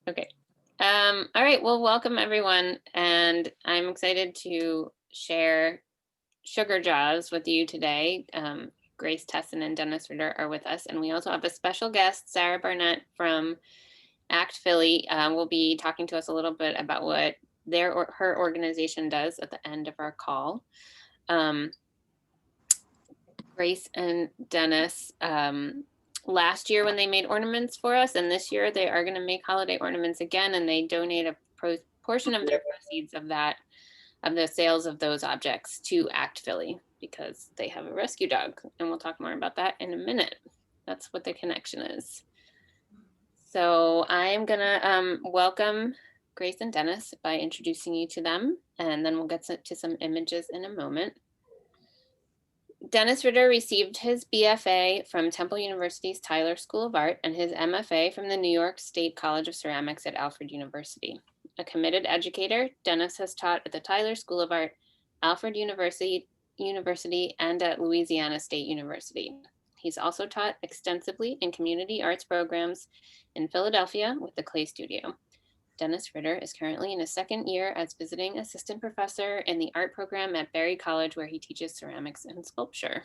Okay. All right. Well, welcome everyone. And I'm excited to share Sugar Jaws with you today. Grace Tessen and Dennis Ritter are with us. And we also have a special guest, Sarah Barnett from ACT Philly. Will be talking to us a little bit about what her organization does at the end of our call. Grace and Dennis, last year when they made ornaments for us, and this year they are going to make holiday ornaments again, and they donate a portion of their proceeds of the sales of those objects to ACT Philly because they have a rescue dog, and we'll talk more about that in a minute. That's what the connection is. So I am gonna welcome Grace and Dennis by introducing you to them, and then we'll get to some images in a moment. Dennis Ritter received his BFA from Temple University's Tyler School of Art and his MFA from the New York State College of Ceramics at Alfred University. A committed educator, Dennis has taught at the Tyler School of Art, Alfred University, and at Louisiana State University. He's also taught extensively in community arts programs in Philadelphia with the Clay Studio. Dennis Ritter is currently in his second year as visiting assistant professor in the art program at Berry College, where he teaches ceramics and sculpture.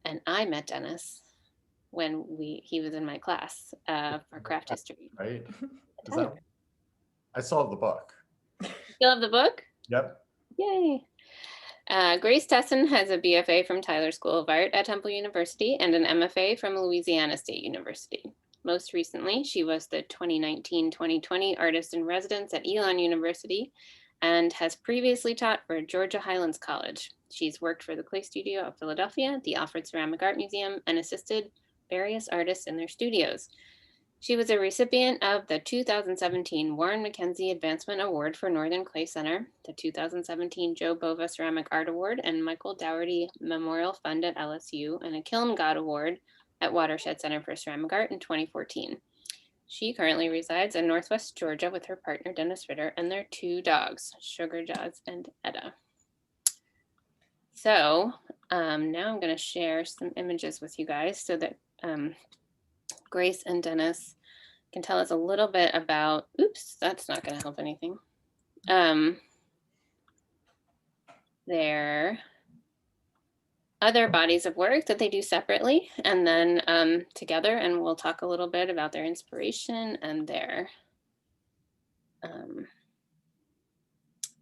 And I met Dennis when he was in my class for craft history. Right? I still have the book. Still have the book? Yep. Yay. Grace Tessen has a BFA from Tyler School of Art at Temple University and an MFA from Louisiana State University. Most recently, she was the 2019-2020 Artist in Residence at Elon University and has previously taught for Georgia Highlands College. She's worked for the Clay Studio of Philadelphia, the Alfred Ceramic Art Museum, and assisted various artists in their studios. She was a recipient of the 2017 Warren McKenzie Advancement Award for Northern Clay Center, the 2017 Joe Bova Ceramic Art Award, and Michael Dougherty Memorial Fund at LSU, and a Kiln God Award at Watershed Center for Ceramic Art in 2014. She currently resides in Northwest Georgia with her partner, Dennis Ritter, and their two dogs, Sugar Jaws and Etta. So now I'm going to share some images with you guys so that Grace and Dennis can tell us a little bit about, oops, that's not going to help anything, their other bodies of work that they do separately and then together, and we'll talk a little bit about their inspiration and their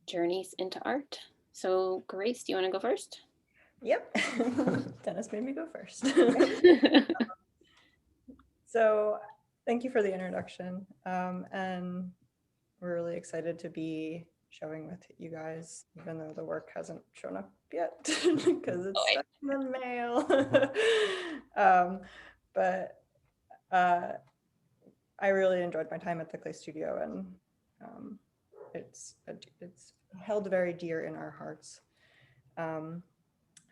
journeys into art. So Grace, do you want to go first? Yep. Dennis made me go first. So thank you for the introduction. And we're really excited to be showing with you guys, even though the work hasn't shown up yet because it's stuck in the mail. But I really enjoyed my time at the Clay Studio, and it's held very dear in our hearts.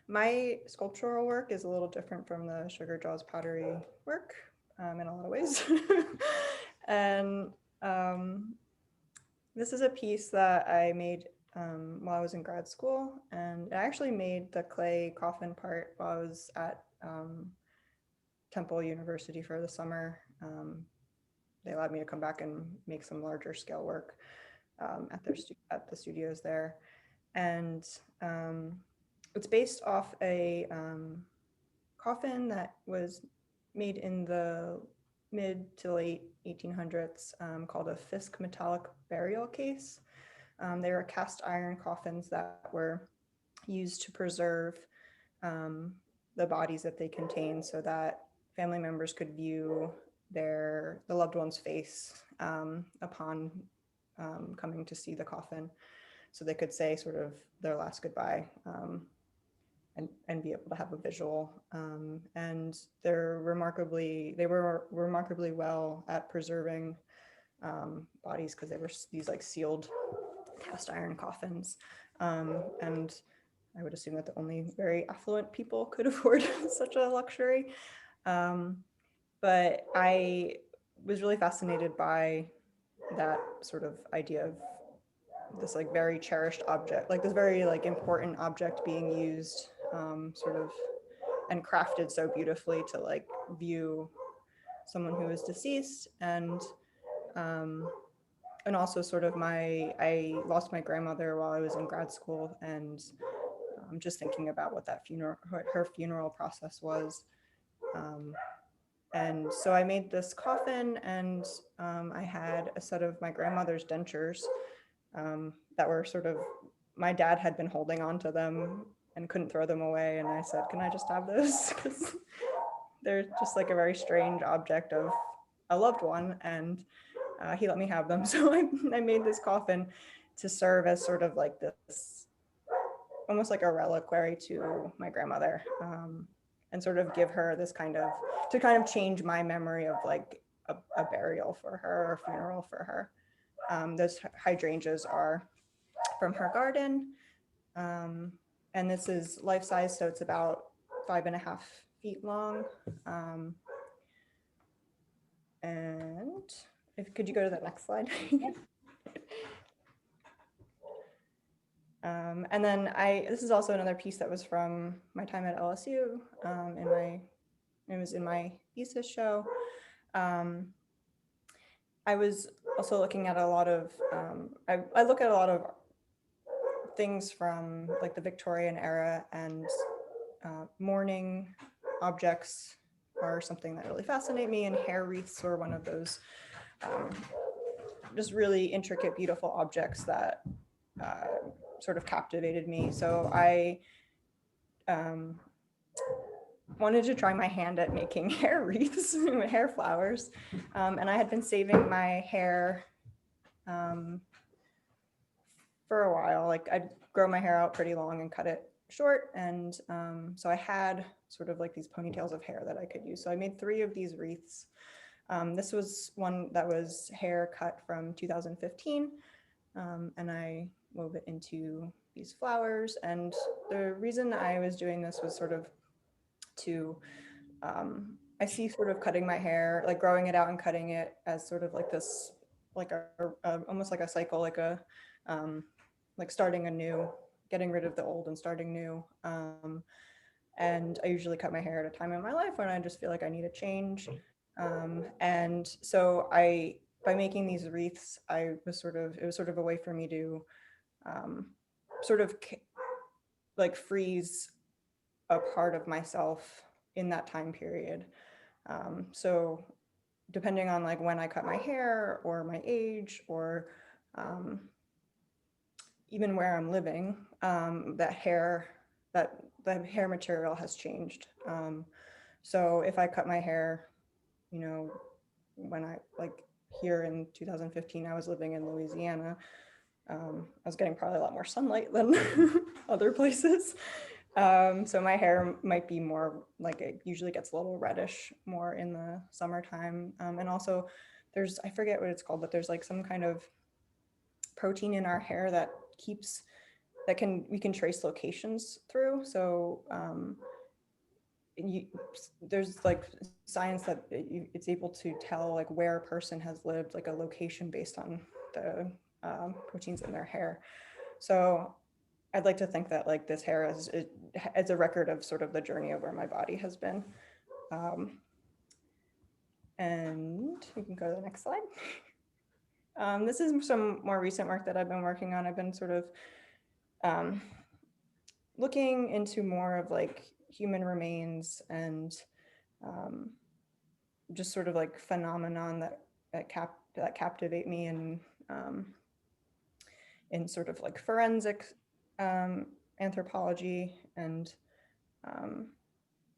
My sculptural work is a little different from the Sugar Jaws Pottery work in a lot of ways. And this is a piece that I made while I was in grad school, and I actually made the clay coffin part while I was at Temple University for the summer. They allowed me to come back and make some larger scale work at the studios there. And it's based off a coffin that was made in the mid to late 1800s called a Fisk metallic burial case. They were cast iron coffins that were used to preserve the bodies that they contained so that family members could view the loved one's face upon coming to see the coffin, so they could say sort of their last goodbye and be able to have a visual. And they were remarkably well at preserving bodies because they were these like sealed cast iron coffins. And I would assume that the only very affluent people could afford such a luxury. But I was really fascinated by that sort of idea of this like very cherished object, like this very like important object being used sort of and crafted so beautifully to like view someone who is deceased. And And also sort of I lost my grandmother while I was in grad school, and just thinking about what her funeral process was. And so I made this coffin, and I had a set of my grandmother's dentures that were sort of, my dad had been holding on to them and couldn't throw them away. And I said, can I just have those? Because they're just like a very strange object of a loved one. And he let me have them. So I made this coffin to serve as sort of like this, almost like a reliquary to my grandmother, and sort of give her this to kind of change my memory of like a burial for her, or funeral for her. Those hydrangeas are from her garden. And this is life size, so it's about 5.5 feet long. And could you go to the next slide? And then this is also another piece that was from my time at LSU. It was in my thesis show. I was also looking at a lot of, I look at a lot of things from like the Victorian era, and mourning objects are something that really fascinate me, and hair wreaths were one of those just really intricate, beautiful objects that sort of captivated me. So I wanted to try my hand at making hair wreaths, hair flowers. And I had been saving my hair for a while. Like I'd grow my hair out pretty long and cut it short. And so I had sort of like these ponytails of hair that I could use. So I made 3 of these wreaths. This was one that was hair cut from 2015. And I wove it into these flowers. And the reason I was doing this was sort of to, I see sort of cutting my hair, like growing it out and cutting it as sort of like this, like almost like a cycle, like like starting anew, getting rid of the old and starting new. And I usually cut my hair at a time in my life when I just feel like I need a change. And so by making these wreaths, it was sort of a way for me to sort of like freeze a part of myself in that time period. So depending on like when I cut my hair or my age, or even where I'm living, the hair material has changed. So if I cut my hair, when I like here in 2015, I was living in Louisiana. I was getting probably a lot more sunlight than other places. So my hair might be more like, it usually gets a little reddish more in the summertime. And also I forget what it's called, but there's like some kind of protein in our hair that we can trace locations through. So there's like science that it's able to tell like where a person has lived, like a location based on the proteins in their hair. So I'd like to think that like this hair is a record of sort of the journey of where my body has been. And we can go to the next slide. This is some more recent work that I've been working on. I've been sort of looking into more of like human remains and just sort of like phenomenon that captivate me, and in sort of like forensic anthropology, and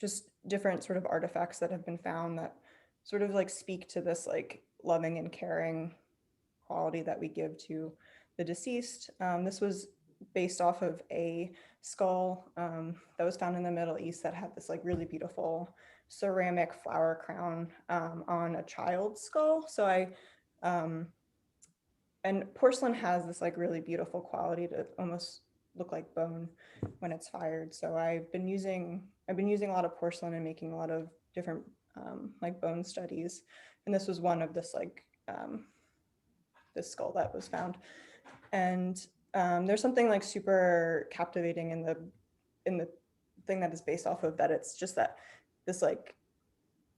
just different sort of artifacts that have been found that sort of like speak to this like loving and caring quality that we give to the deceased. This was based off of a skull that was found in the Middle East that had this like really beautiful ceramic flower crown on a child's skull. So and porcelain has this like really beautiful quality to almost look like bone when it's fired. So I've been using a lot of porcelain and making a lot of different like bone studies. And this was one of this like this skull that was found. And there's something like super captivating in the thing that is based off of that. It's just that this like,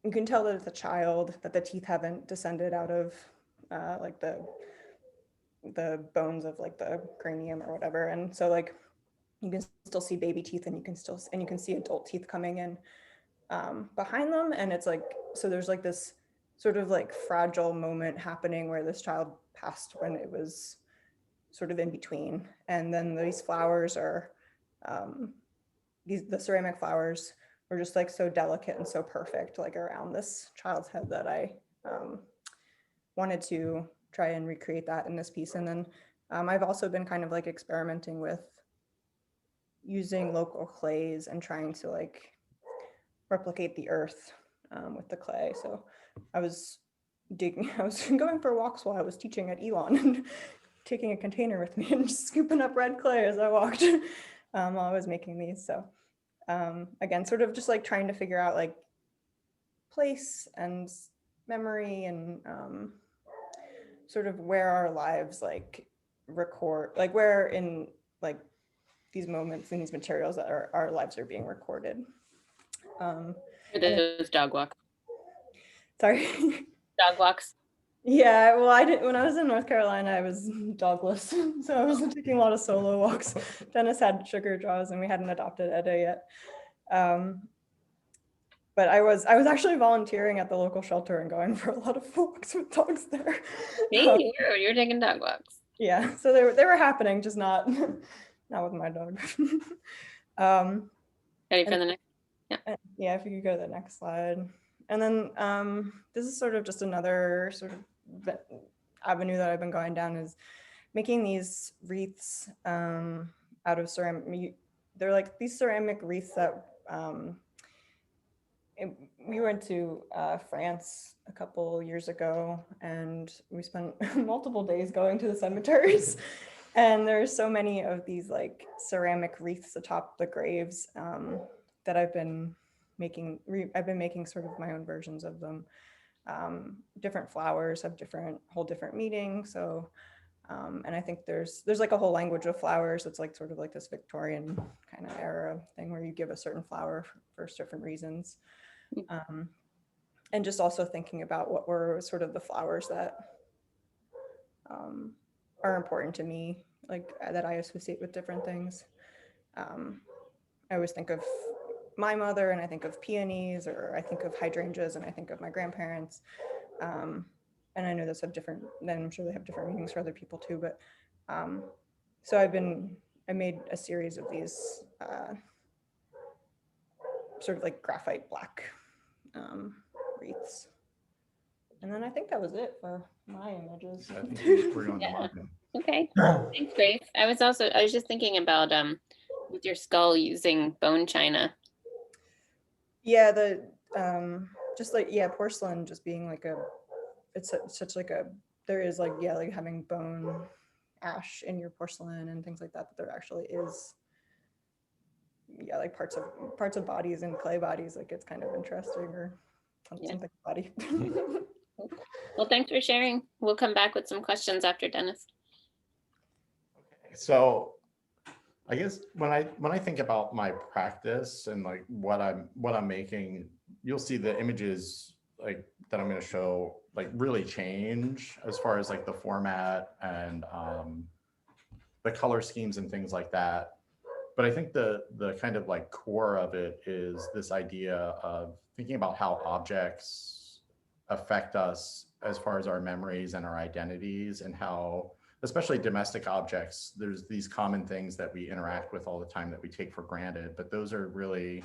you can tell that it's a child, that the teeth haven't descended out of like the bones of like the cranium or whatever. And so like you can still see baby teeth, and you can see adult teeth coming in behind them. And it's like, so there's like this sort of like fragile moment happening where this child passed when it was sort of in between. And then these flowers are, the ceramic flowers were just like so delicate and so perfect, like around this child's head, that I wanted to try and recreate that in this piece. And then I've also been kind of like experimenting with using local clays and trying to like replicate the earth with the clay. So I was going for walks while I was teaching at Elon and taking a container with me and just scooping up red clay as I walked while I was making these. So again, sort of just like trying to figure out like place and memory and sort of where our lives like record, like where in like these moments and these materials that our lives are being recorded. Those dog walks. Sorry. Dog walks. Yeah, well, I didn't, when I was in North Carolina, I was dogless. So I was taking a lot of solo walks. Dennis had Sugar Jaws and we hadn't adopted Edda yet. But I was actually volunteering at the local shelter and going for a lot of walks with dogs there. You're taking dog walks. Yeah, so they were happening, just not with my dog. Ready for the next? Yeah, if you could go to the next slide. And then this is sort of just another sort of avenue that I've been going down, is making these wreaths out of ceramic. They're like these ceramic wreaths that we went to France a couple years ago, and we spent multiple days going to the cemeteries. And there's so many of these like ceramic wreaths atop the graves that I've been making. I've been making sort of my own versions of them. Different flowers have whole different meanings. So, and I think there's like a whole language of flowers. It's like sort of like this Victorian kind of era thing where you give a certain flower for different reasons. And just also thinking about what were sort of the flowers that are important to me, like that I associate with different things. I always think of my mother, and I think of peonies, or I think of hydrangeas, and I think of my grandparents. And I know those have different, then I'm sure they have different meanings for other people too. But so I made a series of these sort of like graphite black wreaths. And then I think that was it for my images. I think we're on the Yeah. market. Okay. Thanks, Grace. I was just thinking about with your skull using bone china. Yeah, the just like, yeah, porcelain just being like it's such like there is like, yeah, like having bone ash in your porcelain and things like that, but there actually is, yeah, like parts of bodies and clay bodies. Like it's kind of interesting, or something body. Well, thanks for sharing. We'll come back with some questions after Dennis. Okay, so I guess when I think about my practice and like what I'm making, you'll see the images like that I'm going to show like really change as far as like the format and the color schemes and things like that. But I think the kind of like core of it is this idea of thinking about how objects affect us as far as our memories and our identities, and how, especially domestic objects, there's these common things that we interact with all the time that we take for granted, but those are really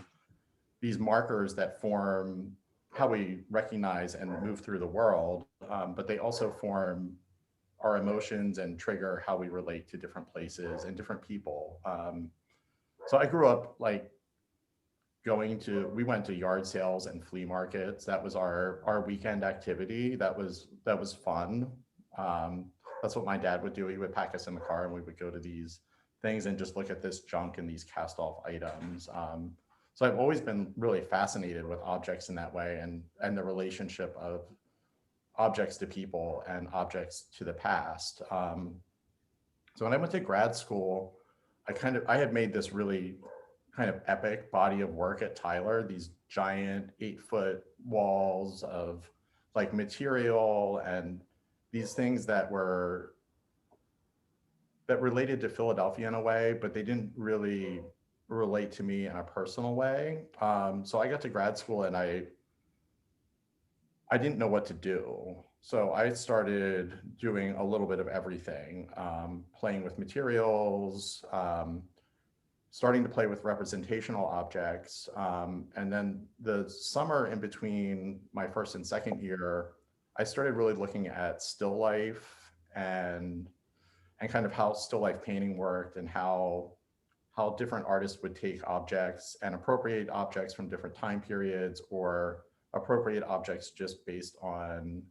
these markers that form how we recognize and move through the world, but they also form our emotions and trigger how we relate to different places and different people. So I grew up like we went to yard sales and flea markets. That was our weekend activity. That was fun. That's what my dad would do. He would pack us in the car and we would go to these things and just look at this junk and these cast off items. So I've always been really fascinated with objects in that way, and the relationship of objects to people and objects to the past. So when I went to grad school, I had made this really kind of epic body of work at Tyler, these giant 8-foot walls of like material and these things that related to Philadelphia in a way, but they didn't really relate to me in a personal way. So I got to grad school and I didn't know what to do. So I started doing a little bit of everything, playing with materials, starting to play with representational objects. And then the summer in between my first and second year, I started really looking at still life and kind of how still life painting worked and how different artists would take objects and appropriate objects from different time periods or appropriate objects just based on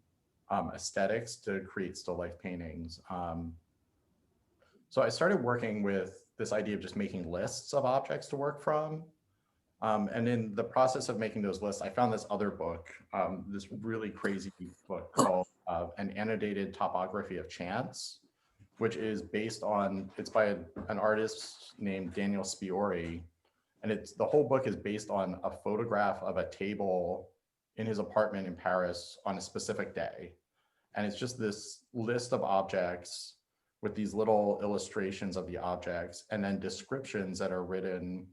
aesthetics to create still life paintings. So I started working with this idea of just making lists of objects to work from. And in the process of making those lists, I found this other book, this really crazy book called An Annotated Topography of Chance, which is based on, it's by an artist named Daniel Spiori. And the whole book is based on a photograph of a table in his apartment in Paris on a specific day. And it's just this list of objects with these little illustrations of the objects and then descriptions that are written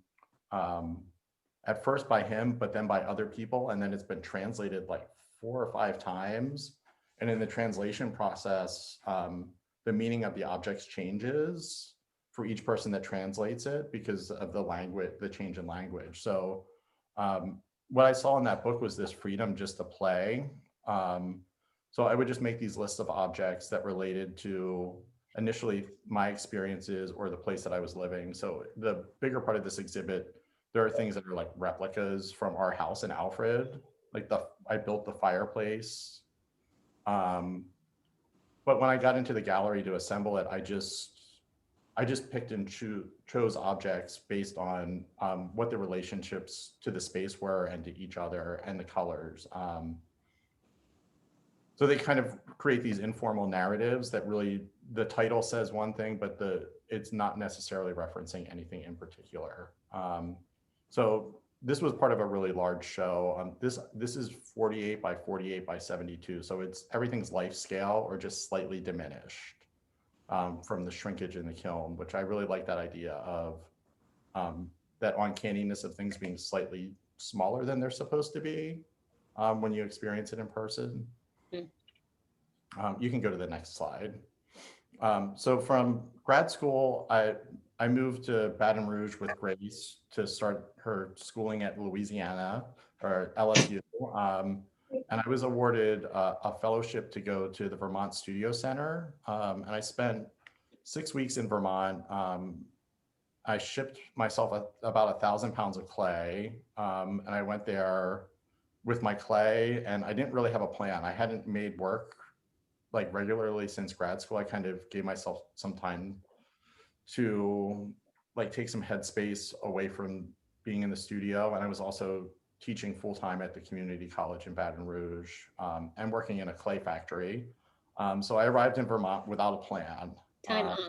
at first by him, but then by other people. And then it's been translated like 4 or 5 times. And in the translation process, the meaning of the objects changes for each person that translates it because of the language, the change in language. So what I saw in that book was this freedom just to play. So I would just make these lists of objects that related to initially my experiences or the place that I was living. So the bigger part of this exhibit, there are things that are like replicas from our house in Alfred. Like I built the fireplace. But when I got into the gallery to assemble it, I just picked and chose objects based on what the relationships to the space were and to each other and the colors. So they kind of create these informal narratives that really, the title says one thing, but it's not necessarily referencing anything in particular. So this was part of a really large show. This is 48 by 48 by 72. So everything's life scale or just slightly diminished from the shrinkage in the kiln, which I really like that idea of that uncanniness of things being slightly smaller than they're supposed to be when you experience it in person. You can go to the next slide. So from grad school, I moved to Baton Rouge with Grace to start her schooling at Louisiana or LSU. And I was awarded a fellowship to go to the Vermont Studio Center. And I spent 6 weeks in Vermont. I shipped myself about 1,000 pounds of clay. And I went there with my clay and I didn't really have a plan. I hadn't made work like regularly since grad school. I kind of gave myself some time to like take some headspace away from being in the studio. And I was also teaching full-time at the community college in Baton Rouge and working in a clay factory. So I arrived in Vermont without a plan. Time off.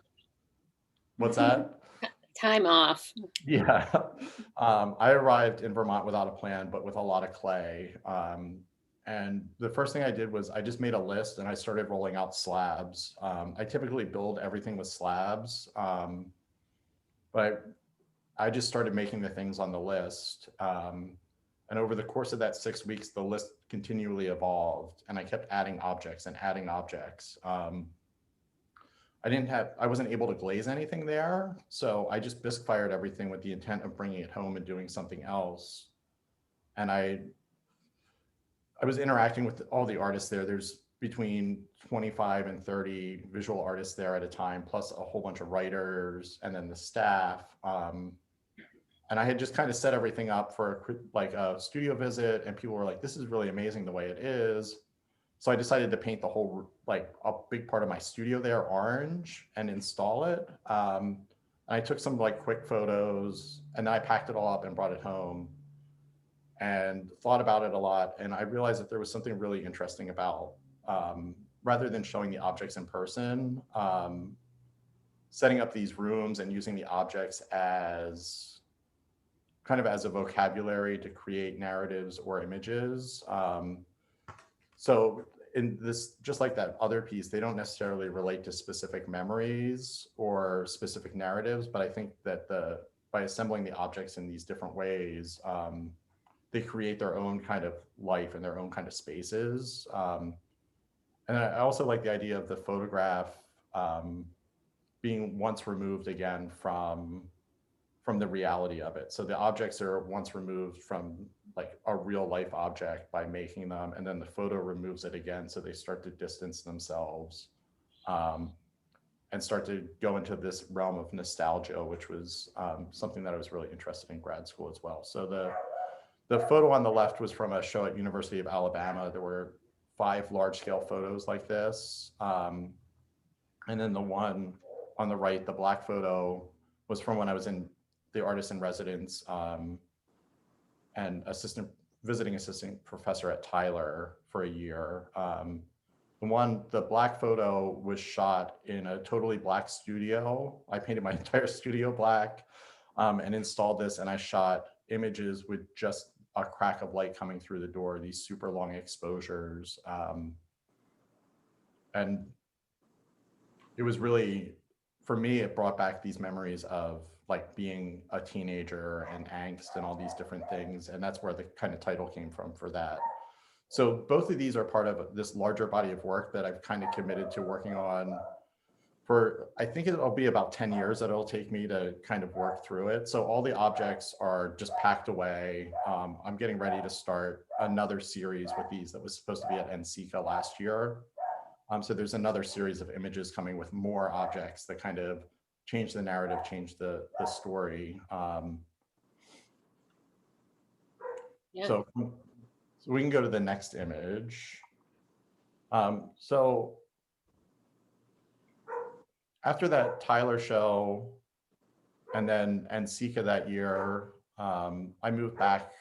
What's that? Time off. Yeah. I arrived in Vermont without a plan, but with a lot of clay. And the first thing I did was I just made a list and I started rolling out slabs. I typically build everything with slabs, but I just started making the things on the list. And over the course of that 6 weeks, the list continually evolved and I kept adding objects and adding objects. I wasn't able to glaze anything there. So I just bisque fired everything with the intent of bringing it home and doing something else. And I was interacting with all the artists there. There's between 25 and 30 visual artists there at a time, plus a whole bunch of writers and then the staff. And I had just kind of set everything up for like a studio visit and people were like, this is really amazing the way it is. So I decided to paint the whole, like a big part of my studio there orange and install it. And I took some like quick photos and then I packed it all up and brought it home and thought about it a lot. And I realized that there was something really interesting about, rather than showing the objects in person, setting up these rooms and using the objects as kind of as a vocabulary to create narratives or images. So in this, just like that other piece, they don't necessarily relate to specific memories or specific narratives, but I think that by assembling the objects in these different ways, they create their own kind of life and their own kind of spaces. And I also like the idea of the photograph being once removed again from the reality of it. So the objects are once removed from like a real life object by making them, and then the photo removes it again. So they start to distance themselves and start to go into this realm of nostalgia, which was something that I was really interested in grad school as well. So the photo on the left was from a show at University of Alabama. There were 5 large scale photos like this. And then the one on the right, the black photo, was from when I was in the artist in residence and visiting assistant professor at Tyler for a year. The black photo was shot in a totally black studio. I painted my entire studio black and installed this, and I shot images with just a crack of light coming through the door, these super long exposures. And it was really, for me, it brought back these memories of like being a teenager and angst and all these different things. And that's where the kind of title came from for that. So both of these are part of this larger body of work that I've kind of committed to working on for, I think it'll be about 10 years that it'll take me to kind of work through it. So all the objects are just packed away. I'm getting ready to start another series with these that was supposed to be at NCCA last year. So there's another series of images coming with more objects that kind of change the narrative, change the story. Yeah. So we can go to the next image. So after that Tyler show and then NCCA that year, I moved back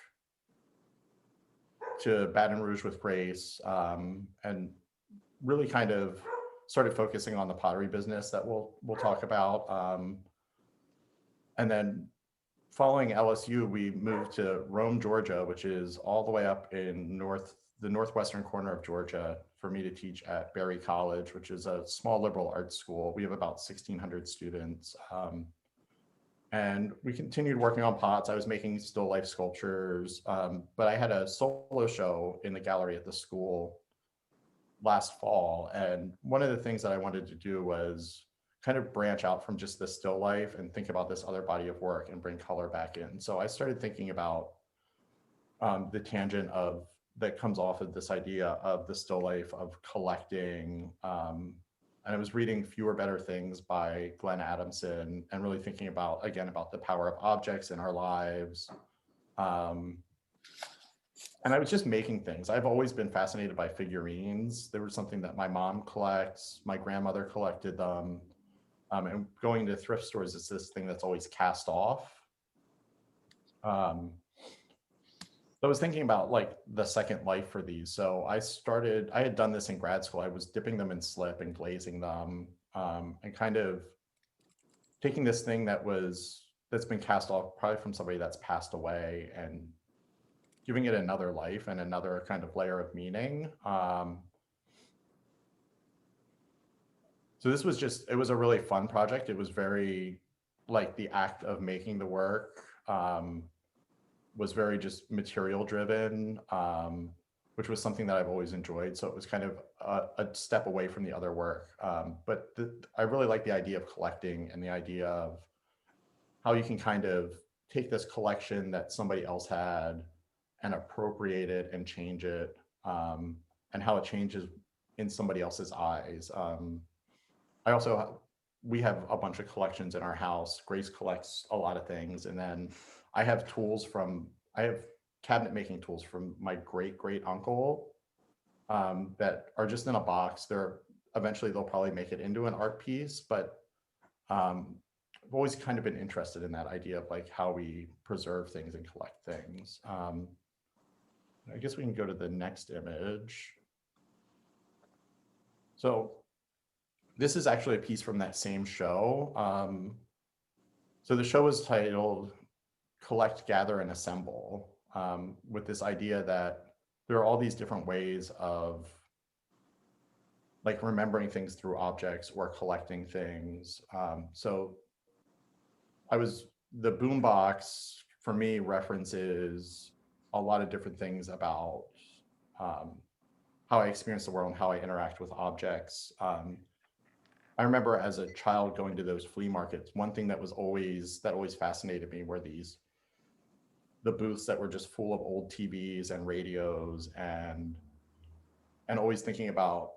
to Baton Rouge with Grace and really kind of started focusing on the pottery business that we'll talk about. And then following LSU, we moved to Rome, Georgia, which is all the way up in the northwestern corner of Georgia, for me to teach at Berry College, which is a small liberal arts school. We have about 1,600 students. And we continued working on pots. I was making still life sculptures, but I had a solo show in the gallery at the school last fall. And one of the things that I wanted to do was kind of branch out from just the still life and think about this other body of work and bring color back in. So I started thinking about the tangent that comes off of this idea of the still life, of collecting. And I was reading Fewer Better Things by Glenn Adamson and really thinking about the power of objects in our lives. And I was just making things. I've always been fascinated by figurines. There was something that my mom collects, my grandmother collected them. And going to thrift stores is this thing that's always cast off. I was thinking about like the second life for these. So I had done this in grad school. I was dipping them in slip and glazing them and kind of taking this thing that's been cast off probably from somebody that's passed away and giving it another life and another kind of layer of meaning. So this was it was a really fun project. It was very like the act of making the work was very just material driven, which was something that I've always enjoyed. So it was kind of a step away from the other work. But I really like the idea of collecting and the idea of how you can kind of take this collection that somebody else had and appropriate it and change it, and how it changes in somebody else's eyes. We have a bunch of collections in our house. Grace collects a lot of things. And then I have cabinet making tools from my great uncle that are just in a box. Eventually they'll probably make it into an art piece, but I've always kind of been interested in that idea of like how we preserve things and collect things. I guess we can go to the next image. So this is actually a piece from that same show. So the show was titled Collect, Gather, and Assemble, with this idea that there are all these different ways of like remembering things through objects or collecting things. So the boombox for me references a lot of different things about um, how I experience the world and how I interact with objects. I remember as a child going to those flea markets. One thing that always fascinated me were the booths that were just full of old TVs and radios, and always thinking about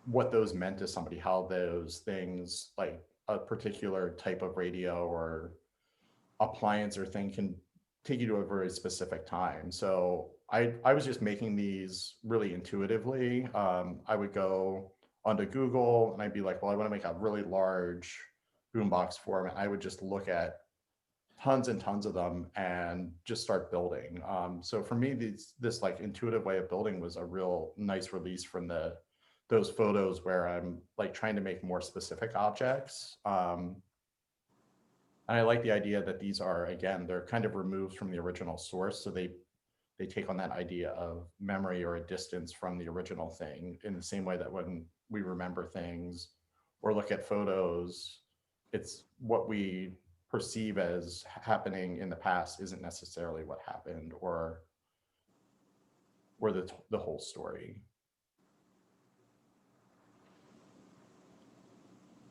what those meant to somebody, how those things, like a particular type of radio or appliance or thing, can take you to a very specific time. So I was just making these really intuitively. I would go onto Google and I'd be like, well, I want to make a really large boombox for them. And I would just look at tons and tons of them and just start building. So for me, this like intuitive way of building was a real nice release from those photos where I'm like trying to make more specific objects. And I like the idea that these are, again, they're kind of removed from the original source. So they take on that idea of memory or a distance from the original thing, in the same way that when we remember things or look at photos, it's what we perceive as happening in the past isn't necessarily what happened, or the whole story.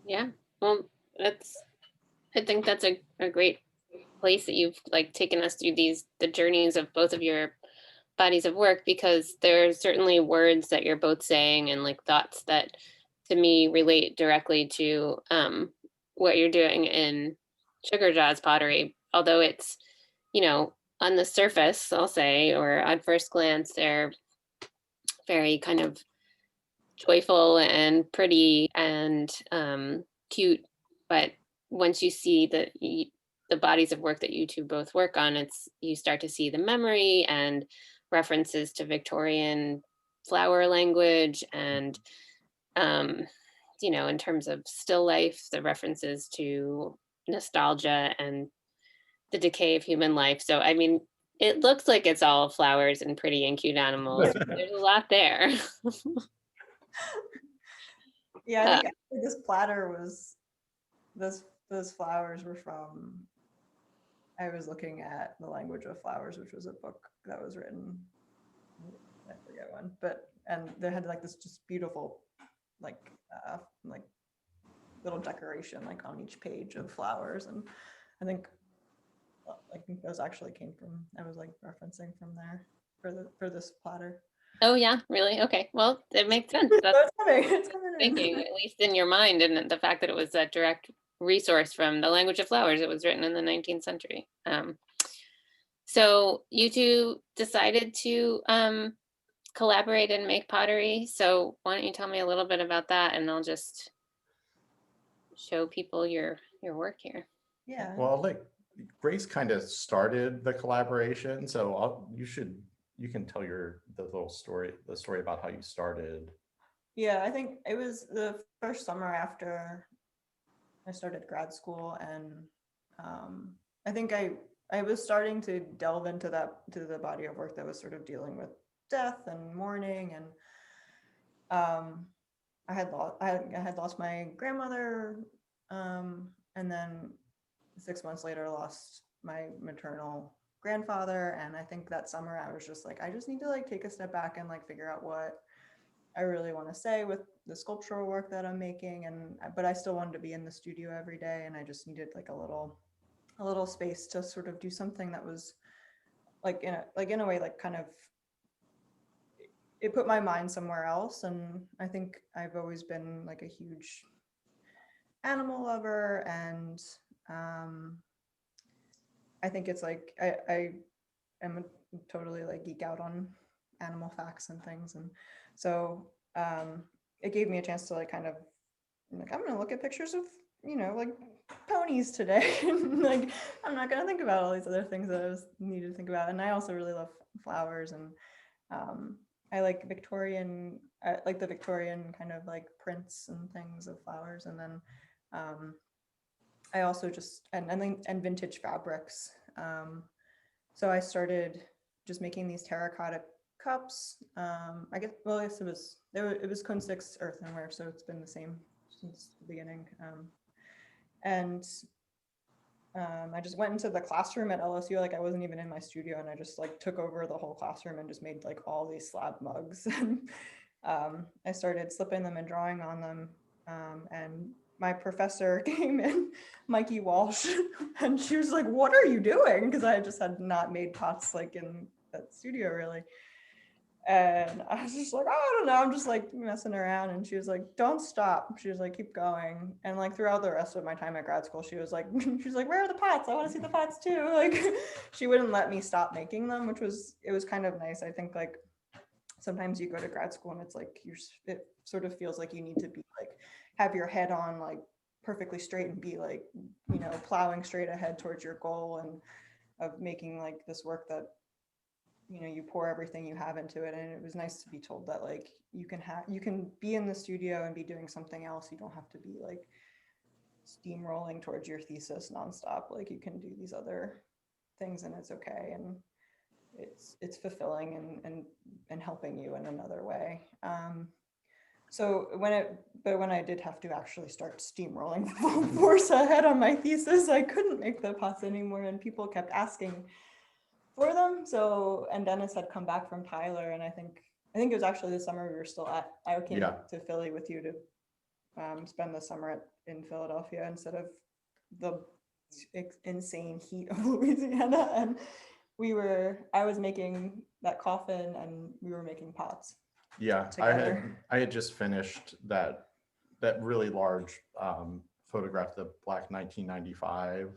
Yeah. Well, I think that's a great place that you've like taken us through the journeys of both of your bodies of work, because there are certainly words that you're both saying and like thoughts that to me relate directly to what you're doing in Sugar Jaws Pottery. Although it's, you know, on the surface, I'll say, or at first glance, they're very kind of joyful and pretty and cute. But once you see the bodies of work that you two both work on, you start to see the memory and references to Victorian flower language and you know, in terms of still life, the references to nostalgia and the decay of human life. So I mean, it looks like it's all flowers and pretty and cute animals. There's a lot there. Yeah, I think actually this platter was those flowers were from, I was looking at The Language of Flowers, which was a book that was written, I forget when, and they had like this just beautiful like little decoration like on each page of flowers, and I think those actually came from, I was like referencing from there for this platter. Oh yeah, really? Okay. Well, it makes sense. So That's it's coming in. thinking, at least in your mind, and the fact that it was a direct resource from The Language of Flowers. It was written in the 19th century. So you two decided to collaborate and make pottery. So why don't you tell me a little bit about that, and I'll just show people your work here. Yeah. Well, like Grace kind of started the collaboration, so you can tell the story about how you started. Yeah, I think it was the first summer after I started grad school, and I think I was starting to delve into the body of work that was sort of dealing with death and mourning, and I had lost my grandmother, and then 6 months later lost my maternal grandfather. And I think that summer I was just like, I just need to like take a step back and like figure out what I really want to say with the sculptural work that I'm making, but I still wanted to be in the studio every day, and I just needed like a little space to sort of do something that was like in a way like kind of, it put my mind somewhere else. And I think I've always been like a huge animal lover, and I think it's like I am totally like geek out on animal facts and things, and so it gave me a chance to like kind of like, I'm gonna look at pictures of like ponies today. Like I'm not gonna think about all these other things that I was needed to think about. And I also really love flowers, and I like the Victorian kind of like prints and things of flowers. And then I also just and vintage fabrics. So I started just making these terracotta cups. I guess, well, I guess it was Kunstix earthenware, so it's been the same since the beginning. And I just went into the classroom at LSU, like I wasn't even in my studio, and I just like took over the whole classroom and just made like all these slab mugs. I started slipping them and drawing on them. And my professor came in, Mikey Walsh, and she was like, "What are you doing?" Because I just had not made pots like in that studio really. And I was just like, "Oh, I don't know, I'm just like messing around." And she was like, "Don't stop." She was like, "Keep going." And like throughout the rest of my time at grad school, she was like, "Where are the pots? I want to see the pots too." Like she wouldn't let me stop making them, it was kind of nice. I think like sometimes you go to grad school and it's like it sort of feels like you need to be like have your head on like perfectly straight and be like, you know, plowing straight ahead towards your goal and of making like this work that, you know, you pour everything you have into it. And it was nice to be told that like you can be in the studio and be doing something else. You don't have to be like steamrolling towards your thesis nonstop. Like you can do these other things and it's okay. And it's fulfilling and helping you in another way. So when I did have to actually start steamrolling full force ahead on my thesis, I couldn't make the pots anymore, and people kept asking for them. So, and Dennis had come back from Tyler, and I think it was actually the summer we were still at. I came to Philly with you to spend the summer in Philadelphia instead of the insane heat of Louisiana, and I was making that coffin and we were making pots. Yeah, together. I had just finished that really large photograph, the Black 1995,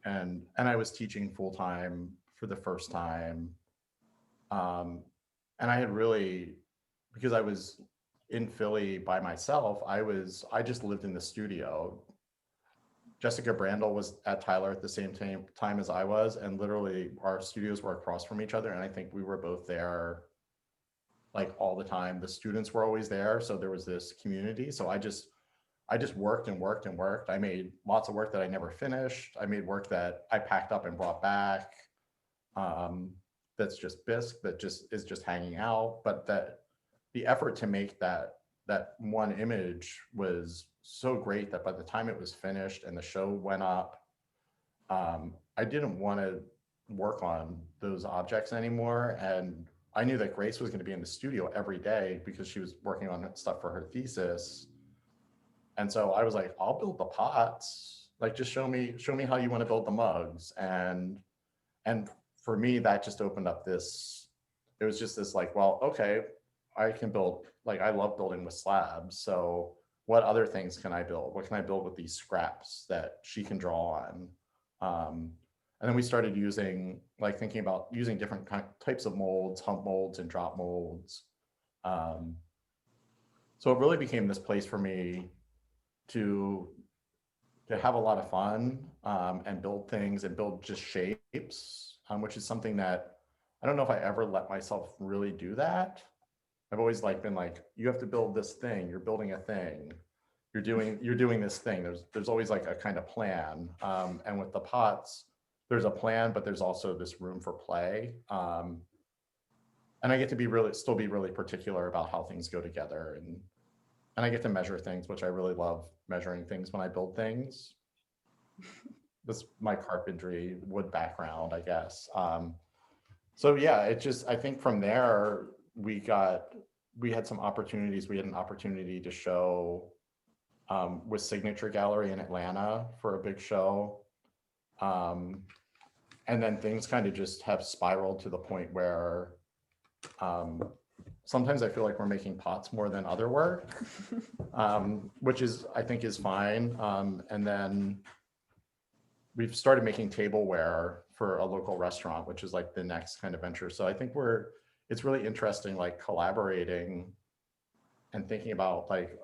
and I was teaching full time for the first time, and I had really, because I was in Philly by myself, I just lived in the studio. Jessica Brandel was at Tyler at the same time as I was, and literally our studios were across from each other, and I think we were both there like all the time. The students were always there, so there was this community. So I just worked and worked and worked. I made lots of work that I never finished. I made work that I packed up and brought back. That's just bisque, that just is just hanging out. But that the effort to make that one image was so great that by the time it was finished and the show went up, I didn't want to work on those objects anymore. And I knew that Grace was going to be in the studio every day because she was working on stuff for her thesis. And so I was like, I'll build the pots. Like, just show me how you want to build the mugs. And for me, that just opened up this, it was just this like, well, okay, I can build, like, I love building with slabs. So what other things can I build? What can I build with these scraps that she can draw on? And then we started thinking about using different types of molds, hump molds and drop molds. So it really became this place for me to have a lot of fun, and build things and build just shapes, which is something that I don't know if I ever let myself really do that. I've always been like, you have to build this thing. You're building a thing. You're doing this thing. There's always like a kind of plan. And with the pots, there's a plan, but there's also this room for play. And I get to still be really particular about how things go together, and I get to measure things, which I really love measuring things when I build things. This my carpentry wood background, I guess. So yeah, I think from there we had some opportunities. We had an opportunity to show with Signature Gallery in Atlanta for a big show. And then things kind of just have spiraled to the point where sometimes I feel like we're making pots more than other work, which I think is fine. And then we've started making tableware for a local restaurant, which is like the next kind of venture. So I think it's really interesting, like collaborating and thinking about like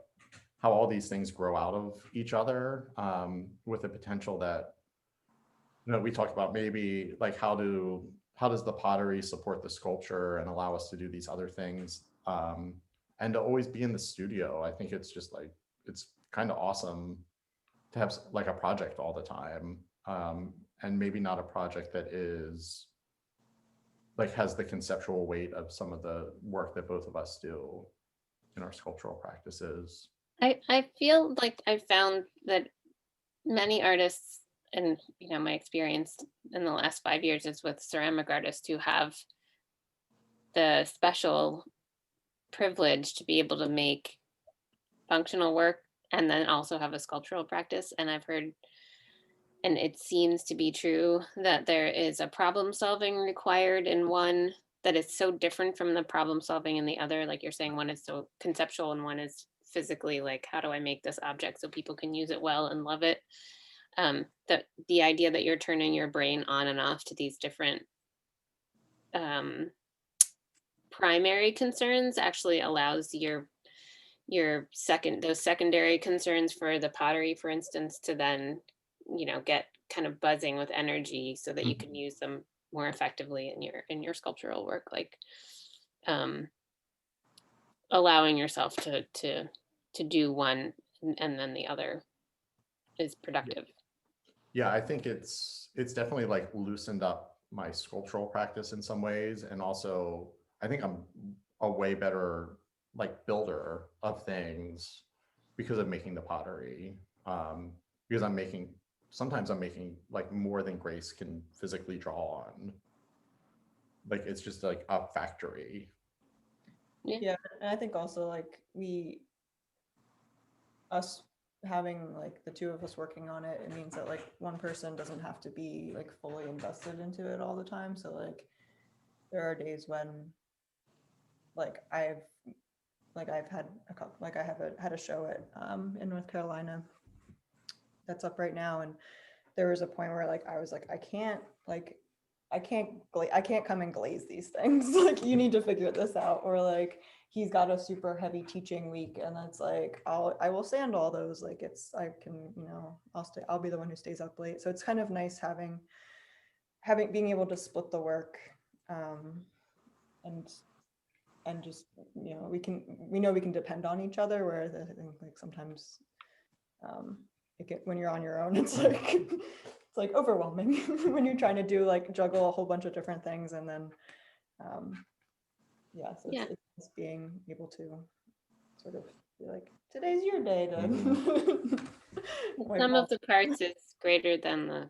how all these things grow out of each other, with the potential that, we talked about maybe like how does the pottery support the sculpture and allow us to do these other things, and to always be in the studio. I think it's just like, it's kind of awesome to have like a project all the time, and maybe not a project that is like has the conceptual weight of some of the work that both of us do in our sculptural practices. I feel like I found that many artists, and my experience in the last 5 years is with ceramic artists who have the special privilege to be able to make functional work and then also have a sculptural practice. And I've heard, and it seems to be true, that there is a problem solving required in one that is so different from the problem solving in the other. Like you're saying, one is so conceptual and one is physically, like, how do I make this object so people can use it well and love it? That the idea that you're turning your brain on and off to these different primary concerns actually allows those secondary concerns for the pottery, for instance, to then get kind of buzzing with energy so that you can use them more effectively in your sculptural work, like allowing yourself to do one and then the other is productive. Yeah, I think it's definitely like loosened up my sculptural practice in some ways, and also I think I'm a way better like builder of things because of making the pottery. Because sometimes I'm making like more than Grace can physically draw on. Like it's just like a factory. Yeah, and I think also like us having like the two of us working on it, it means that like one person doesn't have to be like fully invested into it all the time. So like there are days when like I've had a couple, like I had a show at in North Carolina that's up right now, and there was a point where like I was like, I can't come and glaze these things. Like you need to figure this out. Or like he's got a super heavy teaching week, and it's like I will sand all those. Like I'll be the one who stays up late. So it's kind of nice being able to split the work, and just we know we can depend on each other. Whereas I think like sometimes when you're on your own, it's like overwhelming when you're trying to do like juggle a whole bunch of different things, and then it's being able to sort of be like, today's your day to Some of the parts is greater than the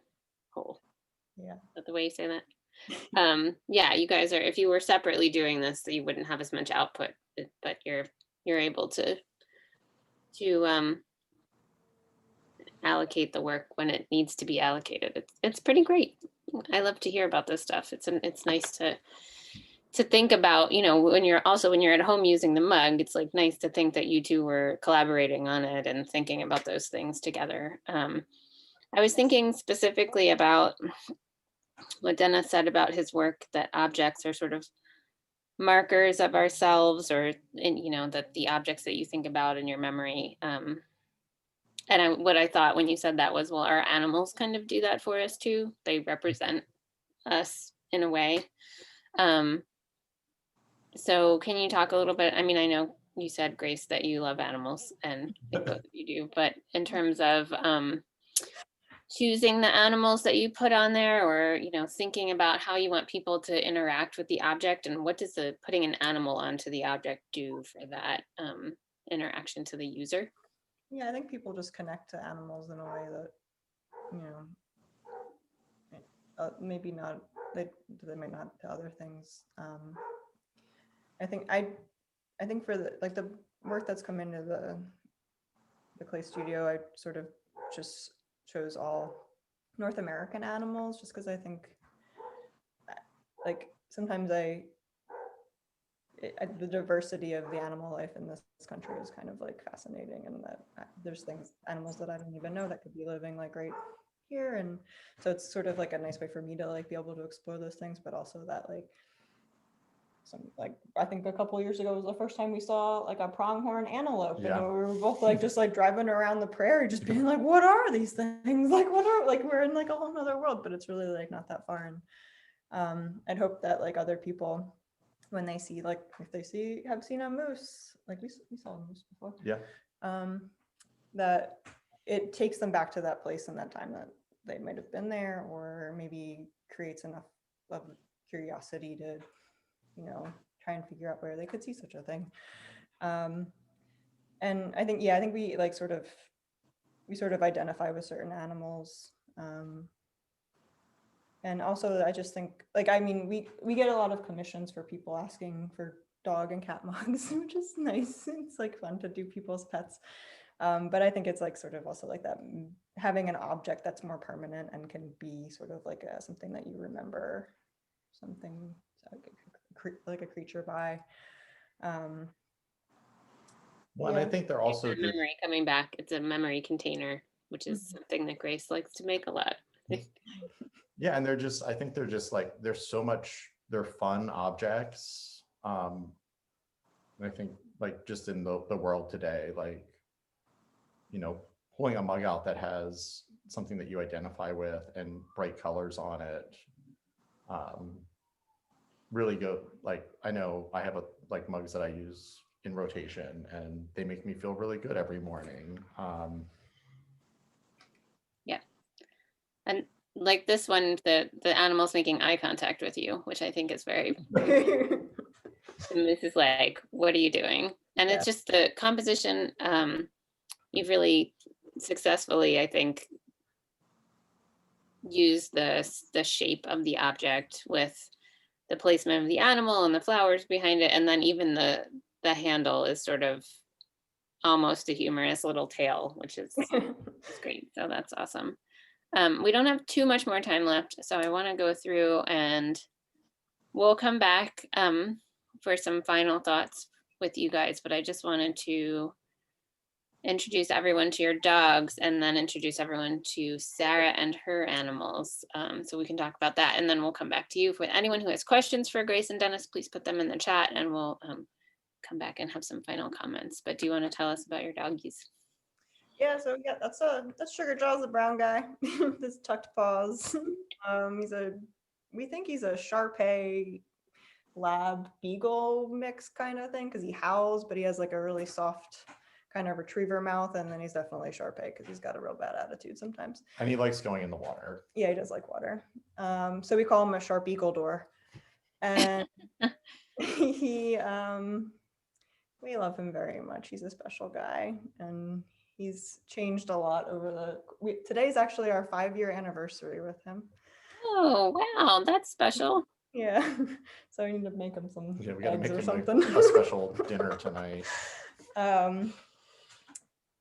whole. Yeah. Is that the way you say that? Yeah, you guys are, if you were separately doing this, you wouldn't have as much output, but you're able to allocate the work when it needs to be allocated. It's pretty great. I love to hear about this stuff. It's nice to think about, when you're at home using the mug, it's like nice to think that you two were collaborating on it and thinking about those things together. I was thinking specifically about what Dennis said about his work, that objects are sort of markers of ourselves, or that the objects that you think about in your memory. And what I thought when you said that was, well, our animals kind of do that for us too. They represent us in a way. So can you talk a little bit? I mean, I know you said, Grace, that you love animals, and I think both of you do, but in terms of choosing the animals that you put on there, or thinking about how you want people to interact with the object, and what does putting an animal onto the object do for that interaction to the user? Yeah, I think people just connect to animals in a way that maybe not they might not to other things. I think for the work that's come into the clay studio, I sort of just chose all North American animals, just because I think like sometimes the diversity of the animal life in this country is kind of like fascinating, and that there's animals that I don't even know that could be living like right here. And so it's sort of like a nice way for me to like be able to explore those things, but also that I think a couple of years ago was the first time we saw like a pronghorn antelope. Yeah. And we were both like just like driving around the prairie, just being like, what are these things? Like we're in like a whole nother world, but it's really like not that far. And I'd hope that like other people, when they see if they have seen a moose, like we saw a moose before. Yeah. That it takes them back to that place and that time that they might have been there, or maybe creates enough of curiosity to, try and figure out where they could see such a thing. And I think, I think we like sort of identify with certain animals. And also I just think, like, I mean, we get a lot of commissions for people asking for dog and cat mugs, which is nice. It's like fun to do people's pets. But I think it's like sort of also like that, having an object that's more permanent and can be sort of like something that you remember, something like a creature by. Well, and I think they're also just, memory coming back. It's a memory container, which is something that Grace likes to make a lot. yeah, and I think they're just like, they're fun objects. And I think like just in the world today, like, pulling a mug out that has something that you identify with and bright colors on it, really go, like, I know I have like mugs that I use in rotation and they make me feel really good every morning. Yeah. And like this one, the animal's making eye contact with you, which I think is very, and this is like, what are you doing? And it's just the composition. You've really successfully, I think, used the shape of the object with the placement of the animal and the flowers behind it. And then even the handle is sort of almost a humorous little tail, which is great. So that's awesome. We don't have too much more time left, so I want to go through and we'll come back for some final thoughts with you guys, but I just wanted to introduce everyone to your dogs and then introduce everyone to Sarah and her animals, so we can talk about that, and then we'll come back to you. For anyone who has questions for Grace and Dennis, please put them in the chat and we'll come back and have some final comments. But do you want to tell us about your doggies? Yeah, so that's Sugar Jaws, the brown guy. This tucked paws. We think he's a Shar-Pei lab beagle mix kind of thing, because he howls, but he has like a really soft kind of retriever mouth, and then he's definitely Shar-Pei because he's got a real bad attitude sometimes. And he likes going in the water. Yeah, he does like water. So we call him a Sharp Eagle door. And he we love him very much. He's a special guy, and he's changed a lot over today's actually our 5-year anniversary with him. Oh, wow, that's special. Yeah, so we need to make him some Yeah, we gotta eggs make or him something. a special dinner tonight.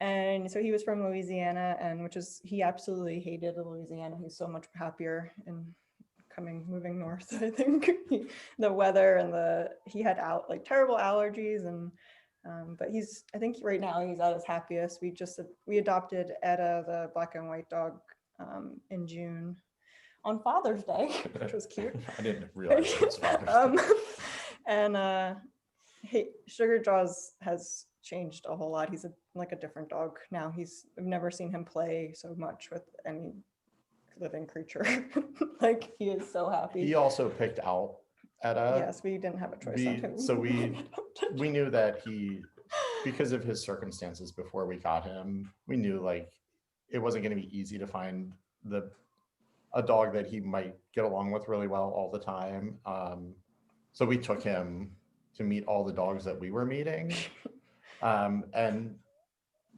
And so he was from Louisiana, and he absolutely hated Louisiana. He's so much happier in moving north. I think the weather and he had terrible allergies, and but I think right now he's at his happiest. We adopted Etta, the black and white dog, in June on Father's Day, which was cute. I didn't realize it was Father's Day. And Sugar Jaws has changed a whole lot. He's like a different dog now. I've never seen him play so much with any living creature. Like, he is so happy. He also picked out Etta. Yes, we didn't have a choice on him. So we knew that because of his circumstances before we got him, we knew like it wasn't going to be easy to find a dog that he might get along with really well all the time. So we took him to meet all the dogs that we were meeting. And